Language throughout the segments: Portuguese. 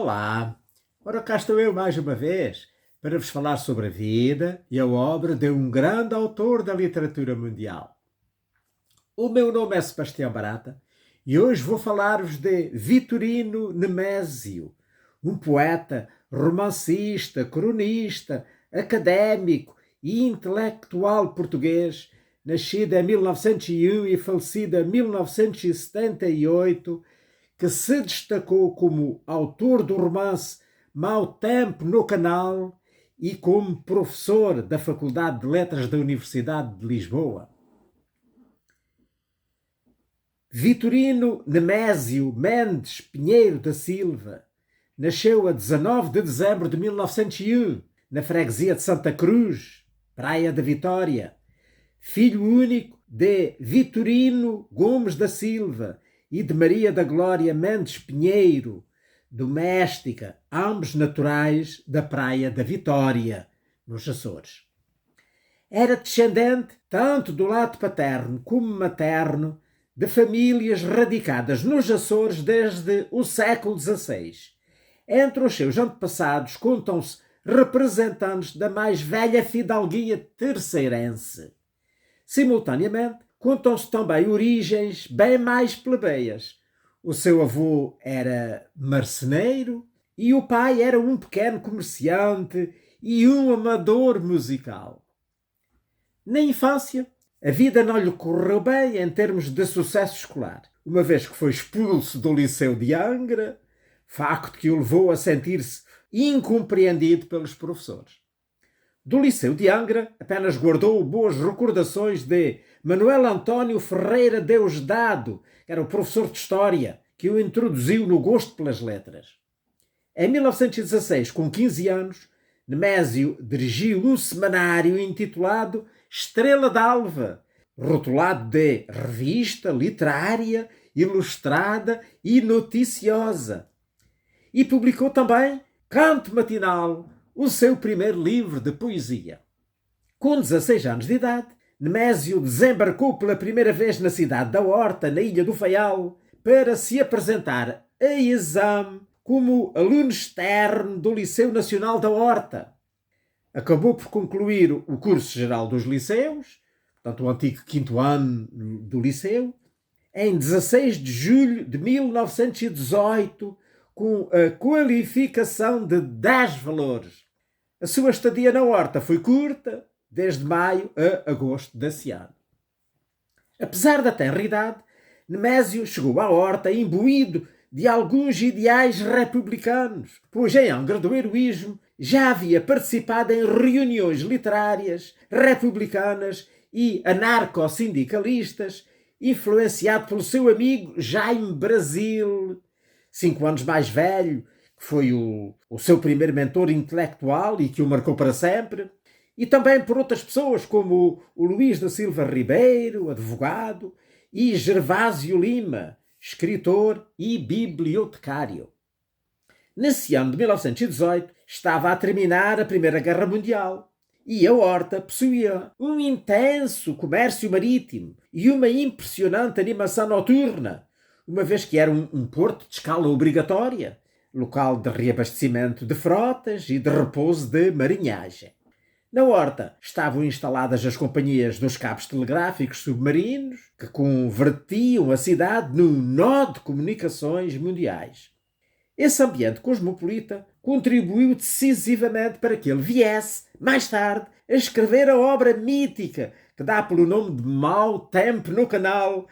Olá! Ora, cá estou eu mais uma vez para vos falar sobre a vida e a obra de um grande autor da literatura mundial. O meu nome é Sebastião Barata e hoje vou falar-vos de Vitorino Nemésio, um poeta, romancista, cronista, académico e intelectual português, nascido em 1901 e falecido em 1978, que se destacou como autor do romance Mau Tempo no Canal e como professor da Faculdade de Letras da Universidade de Lisboa. Vitorino Nemésio Mendes Pinheiro da Silva nasceu a 19 de dezembro de 1901, na freguesia de Santa Cruz, Praia da Vitória, filho único de Vitorino Gomes da Silva e de Maria da Glória Mendes Pinheiro, doméstica, ambos naturais da Praia da Vitória, nos Açores. Era descendente, tanto do lado paterno como materno, de famílias radicadas nos Açores desde o século XVI. Entre os seus antepassados contam-se representantes da mais velha fidalguia terceirense. Simultaneamente, contam-se também origens bem mais plebeias. O seu avô era marceneiro e o pai era um pequeno comerciante e um amador musical. Na infância, a vida não lhe correu bem em termos de sucesso escolar, uma vez que foi expulso do Liceu de Angra, facto que o levou a sentir-se incompreendido pelos professores. Do Liceu de Angra apenas guardou boas recordações de Manuel António Ferreira Deusdado, que era o professor de História, que o introduziu no gosto pelas letras. Em 1916, com 15 anos, Nemésio dirigiu um semanário intitulado Estrela d'Alva, rotulado de revista literária, ilustrada e noticiosa. E publicou também Canto Matinal, o seu primeiro livro de poesia. Com 16 anos de idade, Nemésio desembarcou pela primeira vez na cidade da Horta, na Ilha do Faial, para se apresentar a exame como aluno externo do Liceu Nacional da Horta. Acabou por concluir o curso geral dos liceus, portanto o antigo 5º ano do liceu, em 16 de julho de 1918, com a qualificação de 10 valores. A sua estadia na Horta foi curta, desde maio a agosto desse ano. Apesar da tenra idade, Nemésio chegou à Horta imbuído de alguns ideais republicanos, pois em Angra do Heroísmo já havia participado em reuniões literárias republicanas e anarco-sindicalistas, influenciado pelo seu amigo Jaime Brasil, 5 anos mais velho, que foi o seu primeiro mentor intelectual e que o marcou para sempre, e também por outras pessoas como o Luís da Silva Ribeiro, advogado, e Gervásio Lima, escritor e bibliotecário. Nesse ano de 1918, estava a terminar a Primeira Guerra Mundial e a Horta possuía um intenso comércio marítimo e uma impressionante animação noturna, uma vez que era um porto de escala obrigatória, local de reabastecimento de frotas e de repouso de marinhagem. Na Horta estavam instaladas as companhias dos cabos telegráficos submarinos, que convertiam a cidade num nó de comunicações mundiais. Esse ambiente cosmopolita contribuiu decisivamente para que ele viesse, mais tarde, a escrever a obra mítica que dá pelo nome de Mau Tempo no Canal,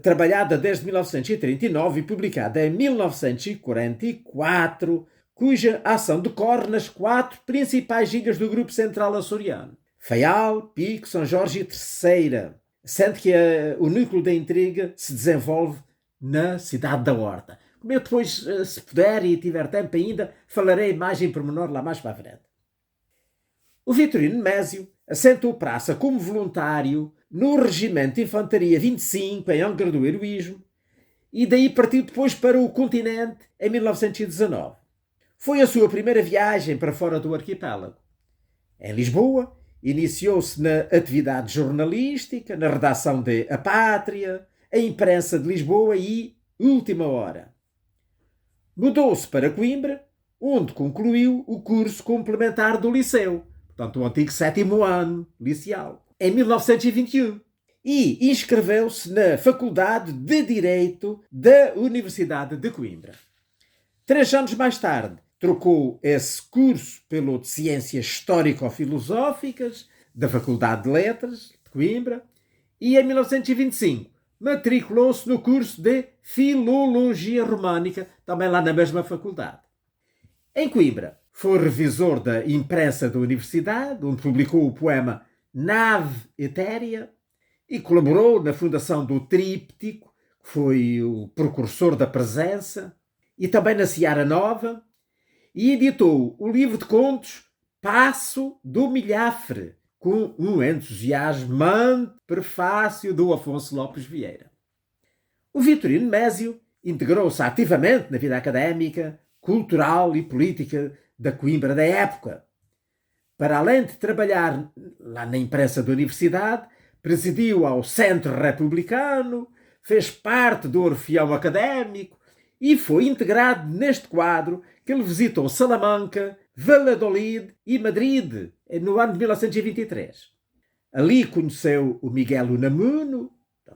trabalhada desde 1939 e publicada em 1944, cuja ação decorre nas 4 principais ilhas do grupo central açoriano: Faial, Pico, São Jorge e Terceira, sendo que o núcleo da intriga se desenvolve na cidade da Horta. Como eu depois, se puder e tiver tempo ainda, falarei mais em pormenor lá mais para a frente. O Vitorino Nemésio assentou praça como voluntário no Regimento de Infantaria 25, em Angra do Heroísmo, e daí partiu depois para o continente em 1919. Foi a sua primeira viagem para fora do arquipélago. Em Lisboa, iniciou-se na atividade jornalística, na redação de A Pátria, a Imprensa de Lisboa e Última Hora. Mudou-se para Coimbra onde concluiu o curso complementar do liceu, portanto o antigo 7º ano liceal, em 1921. E inscreveu-se na Faculdade de Direito da Universidade de Coimbra. 3 anos mais tarde, trocou esse curso pelo de Ciências Histórico-Filosóficas da Faculdade de Letras de Coimbra e, em 1925, matriculou-se no curso de Filologia Românica, também lá na mesma faculdade. Em Coimbra, foi revisor da imprensa da universidade, onde publicou o poema Nave Etérea, e colaborou na fundação do Tríptico, que foi o precursor da Presença, e também na Seara Nova, e editou o livro de contos Passo do Milhafre, com um entusiasmante prefácio do Afonso Lopes Vieira. O Vitorino Mésio integrou-se ativamente na vida académica, cultural e política da Coimbra da época. Para além de trabalhar lá na imprensa da universidade, presidiu ao Centro Republicano, fez parte do Orfeão Académico e foi integrado neste quadro que ele visitou Salamanca, Valladolid e Madrid no ano de 1923. Ali conheceu o Miguel Unamuno,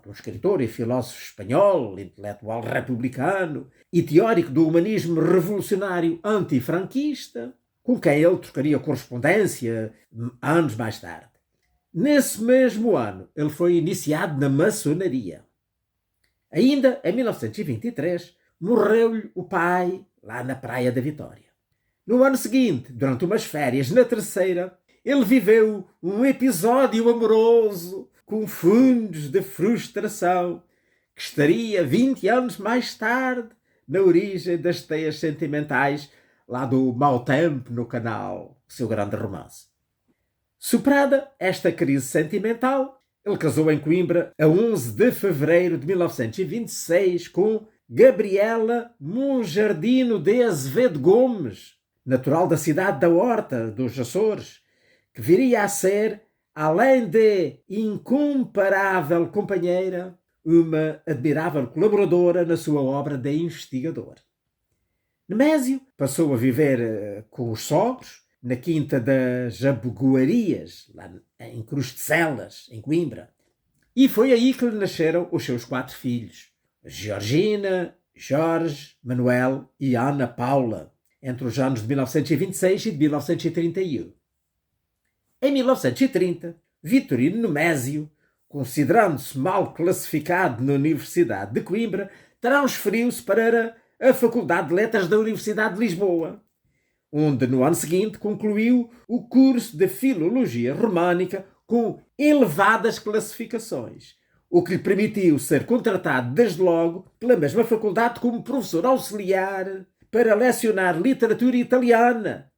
um escritor e filósofo espanhol, intelectual republicano e teórico do humanismo revolucionário antifranquista, com quem ele trocaria correspondência anos mais tarde. Nesse mesmo ano, ele foi iniciado na maçonaria. Ainda em 1923, morreu-lhe o pai lá na Praia da Vitória. No ano seguinte, durante umas férias na Terceira, ele viveu um episódio amoroso com fundos de frustração que estaria 20 anos mais tarde na origem das teias sentimentais lá do Mau Tempo no Canal, seu grande romance. Superada esta crise sentimental, ele casou em Coimbra a 11 de fevereiro de 1926 com Gabriela Monjardino de Azevedo Gomes, natural da cidade da Horta, dos Açores, que viria a ser, além de incomparável companheira, uma admirável colaboradora na sua obra de investigador. Nemésio passou a viver com os sogros na Quinta das Jabugoarias, lá em Cruz de Celas, em Coimbra. E foi aí que lhe nasceram os seus 4 filhos, Georgina, Jorge, Manuel e Ana Paula, entre os anos de 1926 e de 1931. Em 1930, Vitorino Nemésio, considerando-se mal classificado na Universidade de Coimbra, transferiu-se para a Faculdade de Letras da Universidade de Lisboa, onde no ano seguinte concluiu o curso de Filologia Românica com elevadas classificações, o que lhe permitiu ser contratado desde logo pela mesma faculdade como professor auxiliar para lecionar literatura italiana,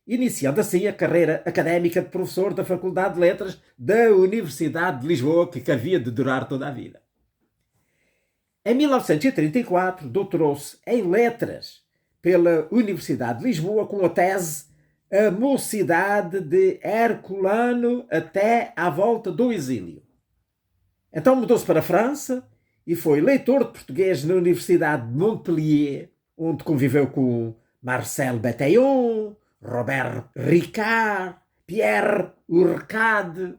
iniciando assim a carreira académica de professor da Faculdade de Letras da Universidade de Lisboa, que havia de durar toda a vida. Em 1934, doutorou-se em Letras pela Universidade de Lisboa com a tese A Mocidade de Herculano até à volta do exílio. Então mudou-se para a França e foi leitor de português na Universidade de Montpellier, onde conviveu com Marcel Bataillon, Robert Ricard, Pierre Urcade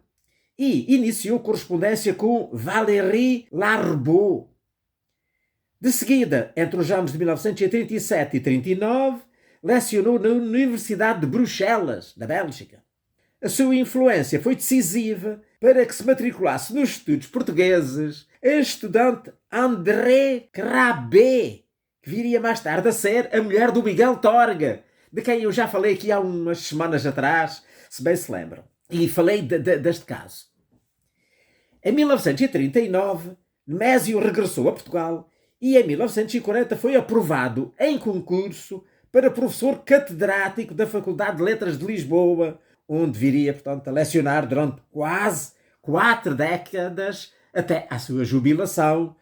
e iniciou correspondência com Valéry Larbaud. De seguida, entre os anos de 1937 e 1939, lecionou na Universidade de Bruxelas, na Bélgica. A sua influência foi decisiva para que se matriculasse nos estudos portugueses a estudante André Crabbe, que viria mais tarde a ser a mulher do Miguel Torga, de quem eu já falei aqui há umas semanas atrás, se bem se lembram. E falei deste caso. Em 1939, Nemésio regressou a Portugal e em 1940 foi aprovado em concurso para professor catedrático da Faculdade de Letras de Lisboa, onde viria, portanto, a lecionar durante quase 4 décadas até à sua jubilação.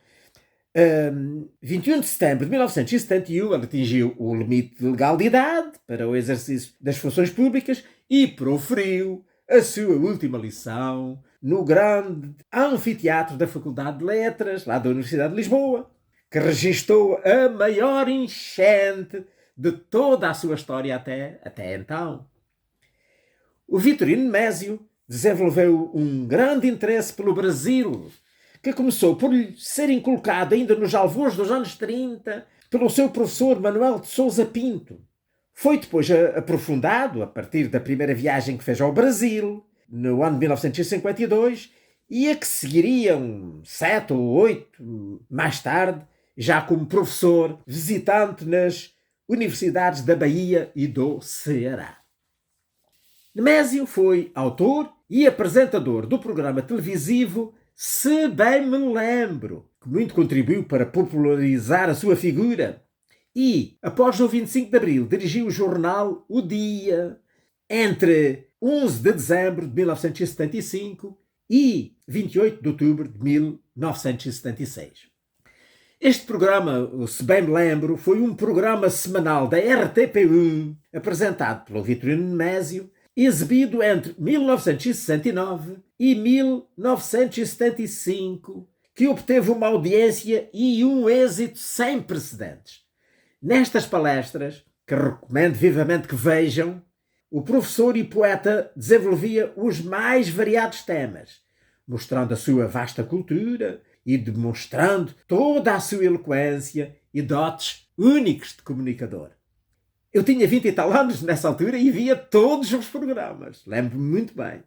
21 de setembro de 1971, ele atingiu o limite legal de idade para o exercício das funções públicas e proferiu a sua última lição no grande anfiteatro da Faculdade de Letras, lá da Universidade de Lisboa, que registou a maior enchente de toda a sua história até então. O Vitorino Nemésio desenvolveu um grande interesse pelo Brasil, que começou por lhe ser inculcado ainda nos alvores dos anos 30 pelo seu professor Manuel de Sousa Pinto. Foi depois aprofundado a partir da primeira viagem que fez ao Brasil, no ano de 1952, e a que seguiriam 7 ou 8 mais tarde, já como professor visitante nas universidades da Bahia e do Ceará. Nemésio foi autor e apresentador do programa televisivo Se Bem Me Lembro, que muito contribuiu para popularizar a sua figura. E, após o 25 de Abril, dirigiu o jornal O Dia, entre 11 de dezembro de 1975 e 28 de outubro de 1976. Este programa, o Se Bem Me Lembro, foi um programa semanal da RTP1, apresentado pelo Vitorino Nemésio, exibido entre 1969 e 1975, que obteve uma audiência e um êxito sem precedentes. Nestas palestras, que recomendo vivamente que vejam, o professor e poeta desenvolvia os mais variados temas, mostrando a sua vasta cultura e demonstrando toda a sua eloquência e dotes únicos de comunicador. Eu tinha 20 e tal anos nessa altura e via todos os programas. Lembro-me muito bem.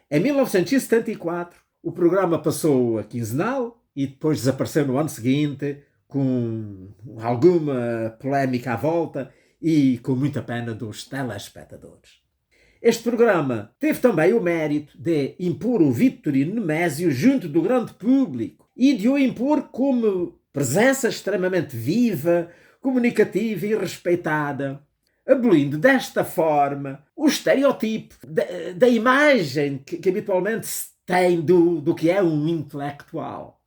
Em 1974, o programa passou a quinzenal e depois desapareceu no ano seguinte, com alguma polémica à volta e com muita pena dos telespectadores. Este programa teve também o mérito de impor o Vitorino Nemésio junto do grande público e de o impor como presença extremamente viva, comunicativa e respeitada, abolindo desta forma o estereotipo da imagem que habitualmente se tem do que é um intelectual.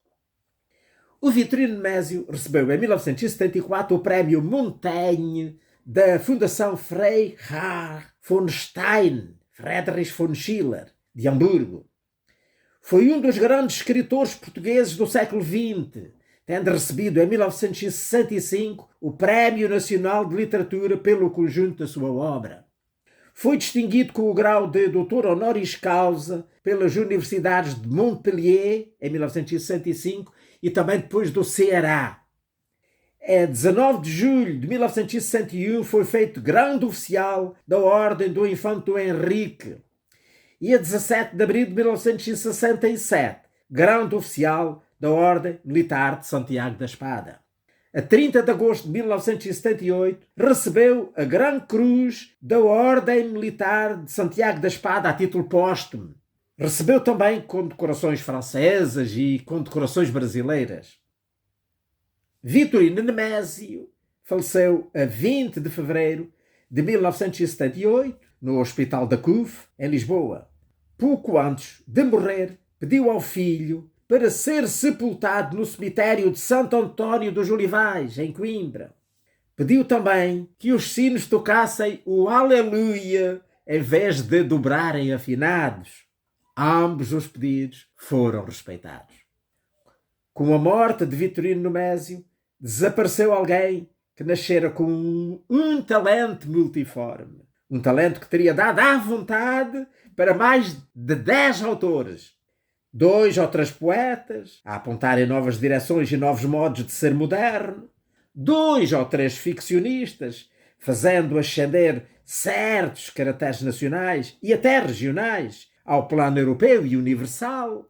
O Vitorino Nemésio recebeu em 1974 o prémio Montaigne da Fundação Freihard von Stein, Friedrich von Schiller, de Hamburgo. Foi um dos grandes escritores portugueses do século XX, tendo recebido em 1965 o Prémio Nacional de Literatura pelo conjunto da sua obra. Foi distinguido com o grau de doutor honoris causa pelas universidades de Montpellier, em 1965, e também depois do Ceará. Em 19 de julho de 1961 foi feito grande oficial da Ordem do Infante Henrique. E a 17 de abril de 1967, grande oficial da Ordem Militar de Santiago da Espada. A 30 de agosto de 1978, recebeu a Grande Cruz da Ordem Militar de Santiago da Espada a título póstumo. Recebeu também condecorações francesas e condecorações brasileiras. Vitorino Nemésio faleceu a 20 de fevereiro de 1978 no Hospital da CUF, em Lisboa. Pouco antes de morrer, pediu ao filho para ser sepultado no cemitério de Santo António dos Olivais, em Coimbra. Pediu também que os sinos tocassem o Aleluia em vez de dobrarem afinados. Ambos os pedidos foram respeitados. Com a morte de Vitorino Nemésio, desapareceu alguém que nascera com um talento multiforme. Um talento que teria dado à vontade para mais de 10 autores. 2 ou 3 poetas, a apontarem novas direções e novos modos de ser moderno. 2 ou 3 ficcionistas, fazendo ascender certos caracteres nacionais e até regionais ao plano europeu e universal.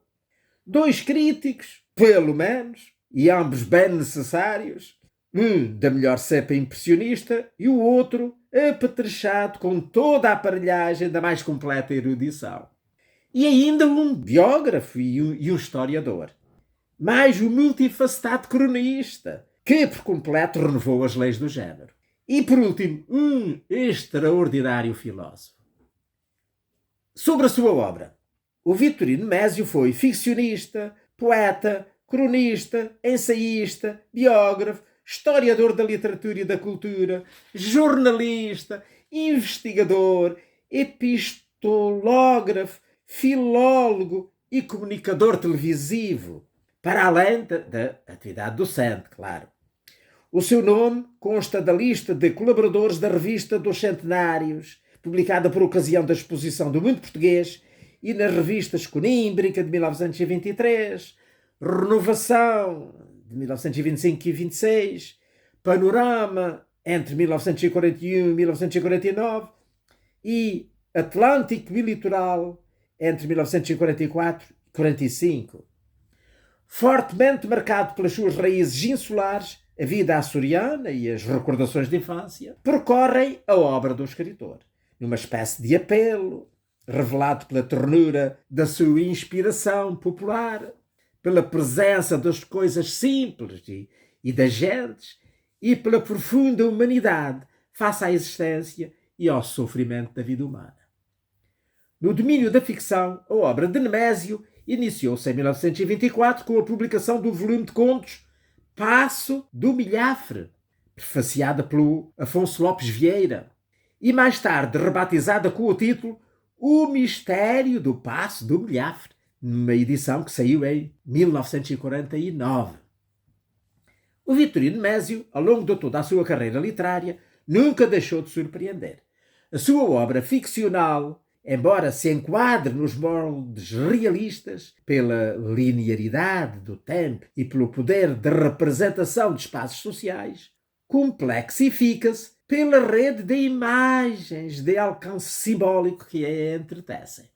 2 críticos, pelo menos, e ambos bem necessários, um da melhor cepa impressionista e o outro apetrechado com toda a aparelhagem da mais completa erudição. E ainda um biógrafo e um historiador. Mais um multifacetado cronista, que por completo renovou as leis do género. E por último, um extraordinário filósofo. Sobre a sua obra, o Vitorino Nemésio foi ficcionista, poeta, cronista, ensaísta, biógrafo, historiador da literatura e da cultura, jornalista, investigador, epistológrafo, filólogo e comunicador televisivo, para além da atividade docente, claro. O seu nome consta da lista de colaboradores da Revista dos Centenários, publicada por ocasião da Exposição do Mundo Português, e nas revistas Conímbrica, de 1923, Renovação, de 1925 e 26, Panorama, entre 1941 e 1949, e Atlântico e Litoral, entre 1944 e 45. Fortemente marcado pelas suas raízes insulares, a vida açoriana e as recordações de infância percorrem a obra do escritor, numa espécie de apelo, revelado pela ternura da sua inspiração popular, pela presença das coisas simples e das gentes, e pela profunda humanidade face à existência e ao sofrimento da vida humana. No domínio da ficção, a obra de Nemésio iniciou-se em 1924 com a publicação do volume de contos Passo do Milhafre, prefaciada pelo Afonso Lopes Vieira, e mais tarde rebatizada com o título O Mistério do Passo do Milhafre, numa edição que saiu em 1949. O Vitorino Nemésio, ao longo de toda a sua carreira literária, nunca deixou de surpreender. A sua obra ficcional, embora se enquadre nos moldes realistas, pela linearidade do tempo e pelo poder de representação de espaços sociais, complexifica-se pela rede de imagens de alcance simbólico que a entretecem.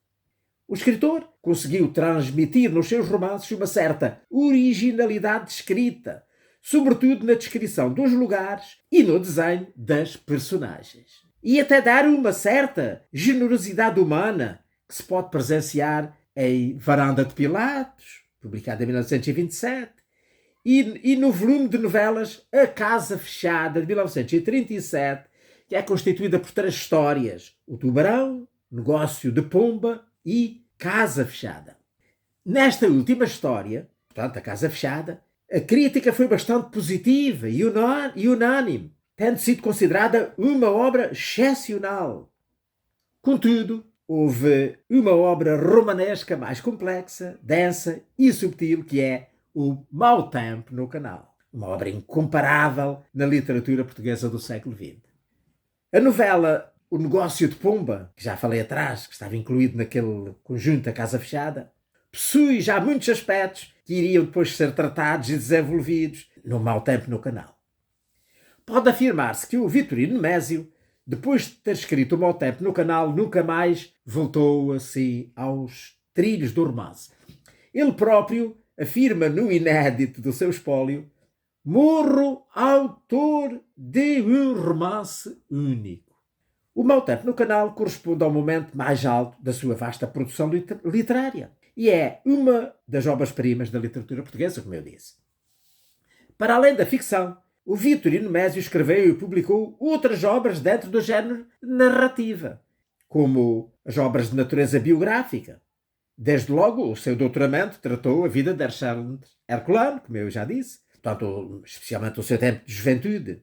O escritor conseguiu transmitir nos seus romances uma certa originalidade de escrita, sobretudo na descrição dos lugares e no desenho das personagens. E até dar uma certa generosidade humana que se pode presenciar em Varanda de Pilatos, publicada em 1927, e no volume de novelas A Casa Fechada, de 1937, que é constituída por 3 histórias: O Tubarão, Negócio de Pomba e Casa Fechada. Nesta última história, portanto, A Casa Fechada, a crítica foi bastante positiva e unânime, tendo sido considerada uma obra excepcional. Contudo, houve uma obra romanesca mais complexa, densa e subtil, que é O Mau Tempo no Canal, uma obra incomparável na literatura portuguesa do século XX. A novela O Negócio de Pomba, que já falei atrás, que estava incluído naquele conjunto A Casa Fechada, possui já muitos aspectos que iriam depois ser tratados e desenvolvidos no Mau Tempo no Canal. Pode afirmar-se que o Vitorino Nemésio, depois de ter escrito O Mau Tempo no Canal, nunca mais voltou assim aos trilhos do romance. Ele próprio afirma no inédito do seu espólio: morro autor de um romance único. O Mau Tempo no Canal corresponde ao momento mais alto da sua vasta produção literária e é uma das obras-primas da literatura portuguesa, como eu disse. Para além da ficção, o Vitorino Nemésio escreveu e publicou outras obras dentro do género narrativa, como as obras de natureza biográfica. Desde logo, o seu doutoramento tratou a vida de Alexandre Herculano, como eu já disse, portanto, especialmente o seu tempo de juventude.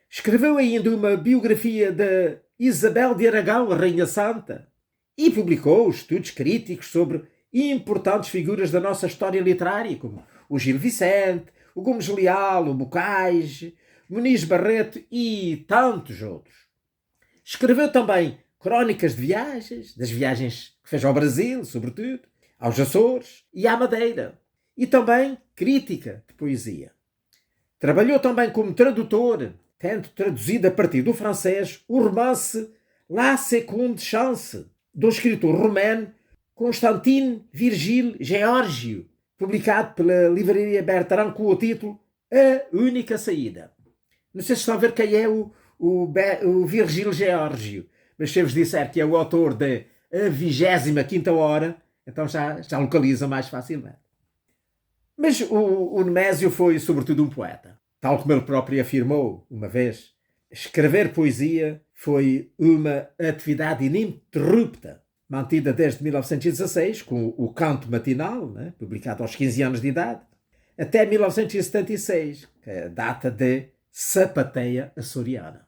Escreveu ainda uma biografia de Isabel de Aragão, a Rainha Santa, e publicou estudos críticos sobre importantes figuras da nossa história literária, como o Gil Vicente, o Gomes Leal, o Bocage, Muniz Barreto e tantos outros. Escreveu também crónicas de viagens, das viagens que fez ao Brasil, sobretudo, aos Açores e à Madeira, e também crítica de poesia. Trabalhou também como tradutor, tendo traduzido a partir do francês o romance La Seconde Chance, do escritor romeno Constantin Virgile Georgiou, publicado pela livraria Bertrand com o título A Única Saída. Não sei se estão a ver quem é o Virgile Georgiou, mas se eu vos disser que é o autor de A 25ª Hora, então já localizam mais facilmente. Mas o Nemésio foi sobretudo um poeta. Tal como ele próprio afirmou uma vez, escrever poesia foi uma atividade ininterrupta, mantida desde 1916, com o Canto Matinal, publicado aos 15 anos de idade, até 1976, que é a data de Sapateia Açoriana.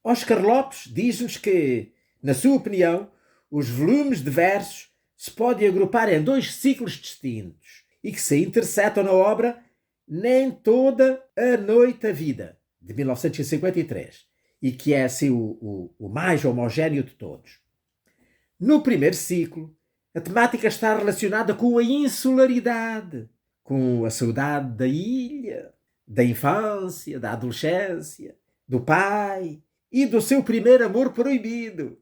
Oscar Lopes diz-nos que, na sua opinião, os volumes de versos se podem agrupar em 2 ciclos distintos e que se interceptam na obra Nem toda a noite a vida, de 1953, e que é assim o mais homogéneo de todos. No primeiro ciclo, a temática está relacionada com a insularidade, com a saudade da ilha, da infância, da adolescência, do pai e do seu primeiro amor proibido.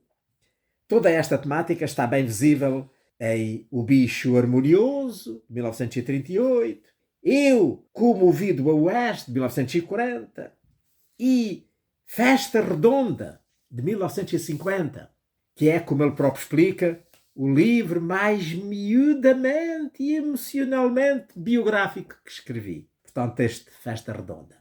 Toda esta temática está bem visível em O Bicho Harmonioso, de 1938, Eu, Comovido a Oeste, de 1940, e Festa Redonda, de 1950, que é, como ele próprio explica, o livro mais miudamente e emocionalmente biográfico que escrevi. Portanto, este Festa Redonda.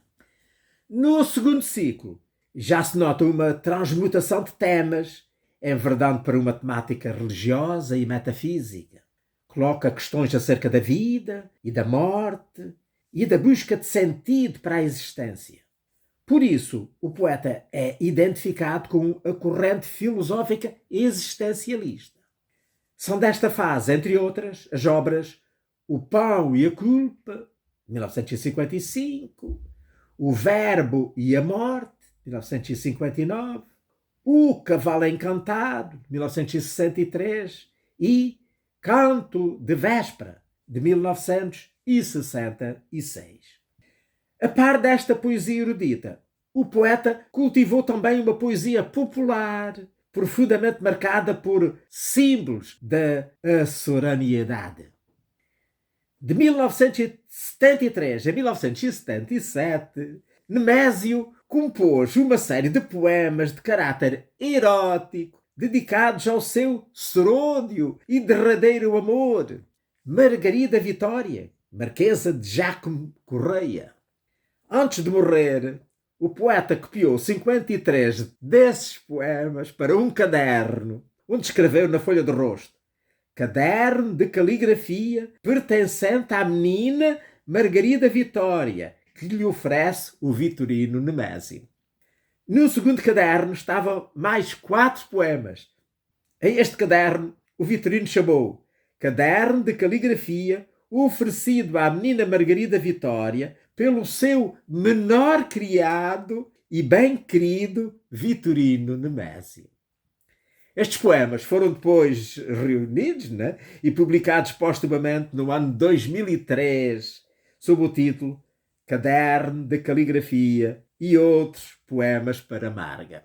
No segundo ciclo, já se nota uma transmutação de temas, enverdando para uma temática religiosa e metafísica. Coloca questões acerca da vida e da morte e da busca de sentido para a existência. Por isso, o poeta é identificado com a corrente filosófica existencialista. São desta fase, entre outras, as obras O Pão e a Culpa, 1955, O Verbo e a Morte, 1959, O Cavalo Encantado, 1963, e Canto de Véspera, de 1966. A par desta poesia erudita, o poeta cultivou também uma poesia popular, profundamente marcada por símbolos da açorianidade. De 1973 a 1977, Nemésio compôs uma série de poemas de caráter erótico dedicados ao seu serôdio e derradeiro amor, Margarida Vitória, Marquesa de Jácome Correia. Antes de morrer, o poeta copiou 53 desses poemas para um caderno, onde escreveu na folha de rosto: Caderno de caligrafia pertencente à menina Margarida Vitória, que lhe oferece o Vitorino Nemésio. No segundo caderno estavam mais 4 poemas. A este caderno, o Vitorino chamou Caderno de caligrafia oferecido à menina Margarida Vitória pelo seu menor criado e bem querido Vitorino Nemésio. Estes poemas foram depois reunidos, né, e publicados postumamente no ano 2003, sob o título Caderno de Caligrafia e Outros Poemas para Marga.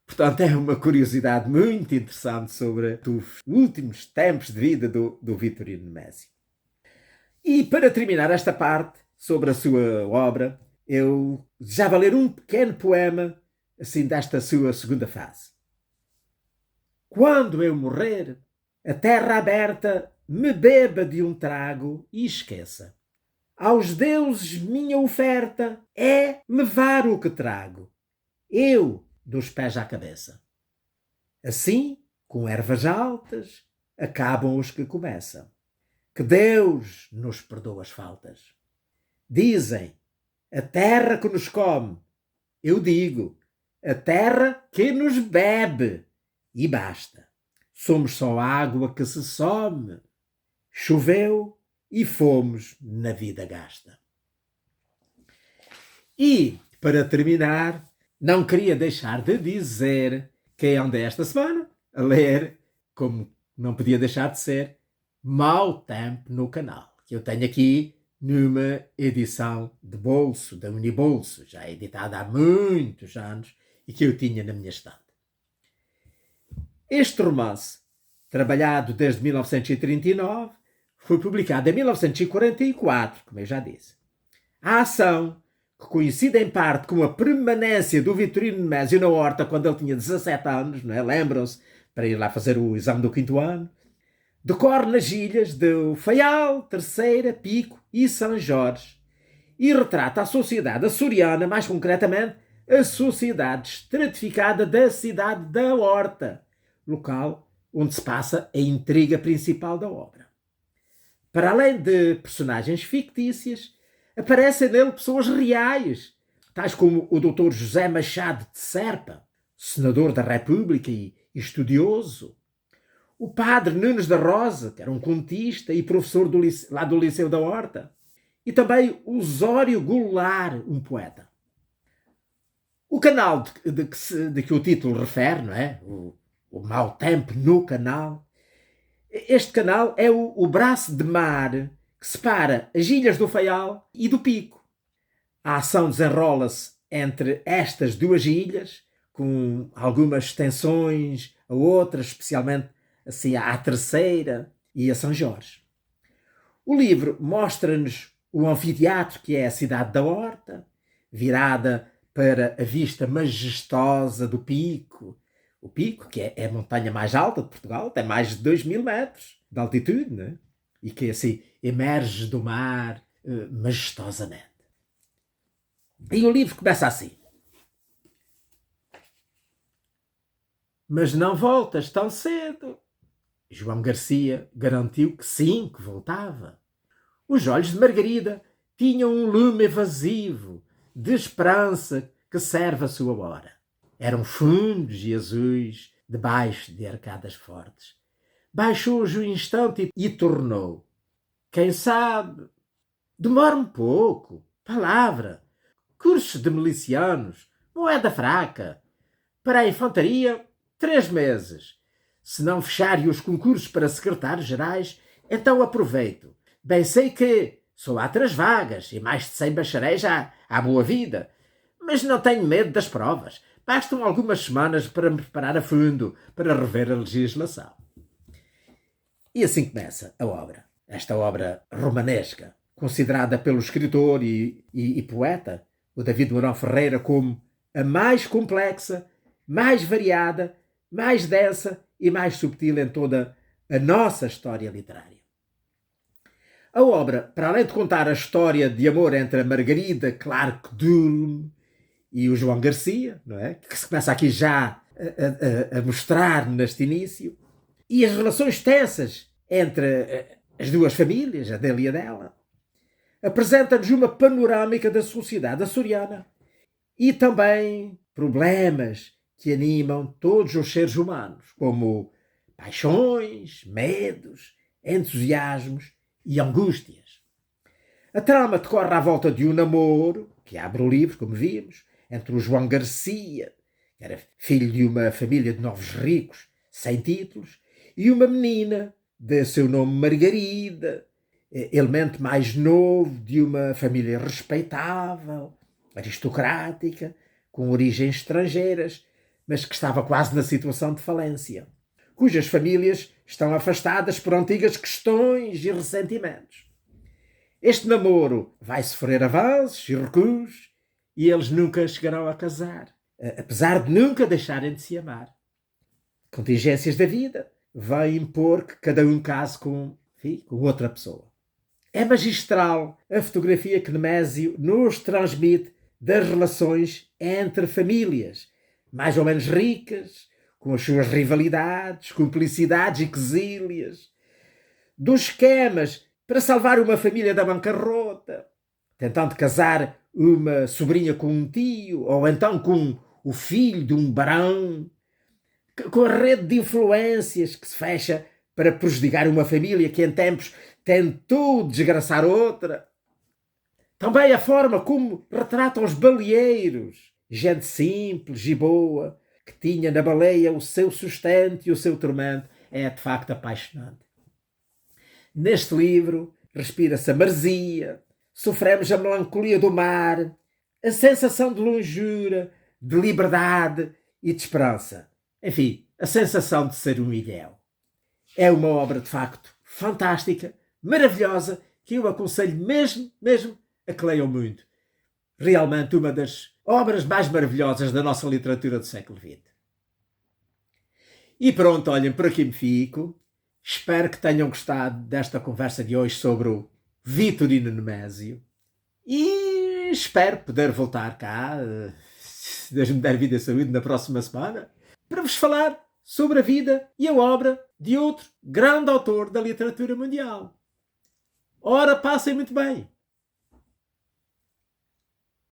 Portanto, é uma curiosidade muito interessante sobre os últimos tempos de vida do Vitorino Nemésio. E para terminar esta parte sobre a sua obra, eu já vou ler um pequeno poema assim desta sua segunda fase. Quando eu morrer, a terra aberta me beba de um trago e esqueça. Aos deuses minha oferta é levar o que trago. Eu dos pés à cabeça. Assim, com ervas altas, acabam os que começam. Que Deus nos perdoa as faltas. Dizem, a terra que nos come. Eu digo, a terra que nos bebe. E basta. Somos só água que se some. Choveu e fomos na vida gasta. E, para terminar, não queria deixar de dizer que andei esta semana a ler, como não podia deixar de ser, Mau Tempo no canal, que eu tenho aqui numa edição de bolso, da Unibolso, já editada há muitos anos e que eu tinha na minha estante. Este romance, trabalhado desde 1939, foi publicado em 1944, como eu já disse. A ação, que coincide em parte com a permanência do Vitorino Nemésio na horta quando ele tinha 17 anos, não é? Lembram-se, para ir lá fazer o exame do 5º ano, decorre nas ilhas de Faial, Terceira, Pico e São Jorge e retrata a sociedade açoriana, mais concretamente, a sociedade estratificada da cidade da Horta, local onde se passa a intriga principal da obra. Para além de personagens fictícias, aparecem nele pessoas reais, tais como o Dr. José Machado de Serpa, senador da República e estudioso, o padre Nunes da Rosa, que era um contista e professor lá do Liceu da Horta, e também Osório Goulart, um poeta. O canal de que o título refere, não é? O mau tempo no canal. Este canal é o braço de mar que separa as Ilhas do Faial e do Pico. A ação desenrola-se entre estas duas ilhas, com algumas extensões a outras, especialmente assim à Terceira e a São Jorge. O livro mostra-nos o anfiteatro, que é a cidade da Horta, virada para a vista majestosa do Pico. O Pico, que é a montanha mais alta de Portugal, tem mais de 2.000 metros de altitude, né? E que assim emerge do mar majestosamente. E o livro começa assim: mas não voltas tão cedo. João Garcia garantiu que sim, que voltava. Os olhos de Margarida tinham um lume evasivo, de esperança que serve a sua hora. Eram fundos e azuis, debaixo de arcadas fortes. Baixou-os um instante e tornou: quem sabe? Demora um pouco. Palavra. Cursos de milicianos. Moeda fraca. Para a infantaria, 3 meses. Se não fecharem os concursos para secretários gerais, então aproveito. Bem sei que só há 3 vagas e mais de 100 bacharéis à boa vida. Mas não tenho medo das provas. Bastam algumas semanas para me preparar a fundo para rever a legislação. E assim começa a obra. Esta obra romanesca, considerada pelo escritor e poeta, o David Mourão Ferreira, como a mais complexa, mais variada, mais densa e mais subtil em toda a nossa história literária. A obra, para além de contar a história de amor entre a Margarida Clark Durham e o João Garcia, não é? Que se começa aqui já a mostrar neste início, e as relações tensas entre as duas famílias, a dele e a dela, apresenta-nos uma panorâmica da sociedade açoriana e também problemas que animam todos os seres humanos, como paixões, medos, entusiasmos e angústias. A trama decorre à volta de um namoro, que abre o livro, como vimos, entre o João Garcia, que era filho de uma família de novos ricos, sem títulos, e uma menina de seu nome Margarida, elemento mais novo de uma família respeitável, aristocrática, com origens estrangeiras, mas que estava quase na situação de falência, cujas famílias estão afastadas por antigas questões e ressentimentos. Este namoro vai sofrer avanços e recuos e eles nunca chegarão a casar, apesar de nunca deixarem de se amar. Contingências da vida vão impor que cada um case com outra pessoa. É magistral a fotografia que Nemésio nos transmite das relações entre famílias, mais ou menos ricas, com as suas rivalidades, cumplicidades e quesílias, dos esquemas para salvar uma família da bancarrota, tentando casar uma sobrinha com um tio, ou então com o filho de um barão, com a rede de influências que se fecha para prejudicar uma família que em tempos tentou desgraçar outra. Também a forma como retratam os baleeiros, gente simples e boa, que tinha na baleia o seu sustento e o seu tormento, é de facto apaixonante. Neste livro respira-se a maresia, sofremos a melancolia do mar, a sensação de longura, de liberdade e de esperança. Enfim, a sensação de ser um ilhéu. É uma obra de facto fantástica, maravilhosa, que eu aconselho mesmo a que leiam muito. Realmente uma das obras mais maravilhosas da nossa literatura do século XX. E pronto, olhem, por aqui me fico. Espero que tenham gostado desta conversa de hoje sobre o Vitorino Nemésio. E espero poder voltar cá, se Deus me der vida e saúde, na próxima semana, para vos falar sobre a vida e a obra de outro grande autor da literatura mundial. Ora, passem muito bem!